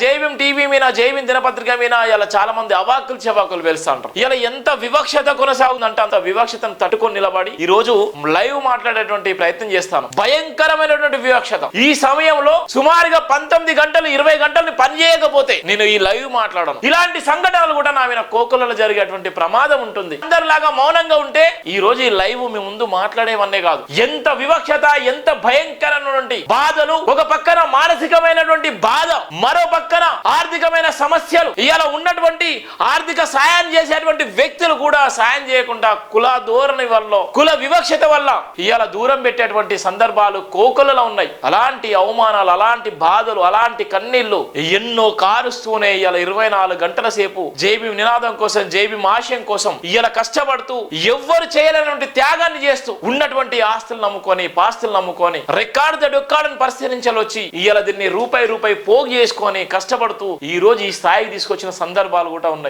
Jai Bhim TV మీద జైభీం దినపత్రిక మీద ఇలా చాలా మంది అవాకులు చెవాకులు వెళ్తా ఉంటారు. ఇలా ఎంత వివక్షత కొనసాగుందంటే అంత వివక్షతను తట్టుకొని నిలబడి ఈ రోజు లైవ్ మాట్లాడేటువంటి ప్రయత్నం చేస్తాను. భయంకరమైనటువంటి వివక్షత. ఈ సమయంలో సుమారుగా 19 గంటలు 20 గంటలు పని చేయకపోతే నేను ఈ లైవ్ మాట్లాడను. ఇలాంటి సంఘటనలు కూడా నా మీద కోకులలో జరిగేటువంటి ప్రమాదం ఉంటుంది. అందరిలాగా మౌనంగా ఉంటే ఈ రోజు ఈ లైవ్ మీ ముందు మాట్లాడేవన్నే కాదు. ఎంత వివక్షత, ఎంత భయంకరమైనటువంటి బాధలు, ఒక పక్కన మానసికమైనటువంటి బాధ, మరో పక్కన ఆర్థికమైన సమస్యలు. ఇలా ఉన్నటువంటి ఆర్థిక సాయం చేసేటువంటి వ్యక్తులు కూడా సాయం చేయకుండా కుల ధోరణి వల్ల, కుల వివక్షత వల్ల ఇలా దూరం పెట్టేటువంటి సందర్భాలు కోకొలలో ఉన్నాయి. అలాంటి అవమానాలు, అలాంటి బాధలు, అలాంటి కన్నీళ్లు ఎన్నో కారుస్తూనే ఇలా 24 గంటల సేపు జైభీం నినాదం కోసం, జైభీం ఆశయం కోసం ఇలా కష్టపడుతూ ఎవ్వరు చేయలేనటువంటి త్యాగాన్ని చేస్తూ ఉన్నటువంటి ఆస్తులు నమ్ముకొని, పాస్తులు నమ్ముకొని రెక్కాడితే డొక్కాడని పరిస్థితించాలి వచ్చి ఇలా దీన్ని రూపాయి పోగు చేసుకొని కష్టపడుతూ ఈ రోజు ఈ స్థాయికి తీసుకొచ్చిన సందర్భాలు కూడా ఉన్నాయి.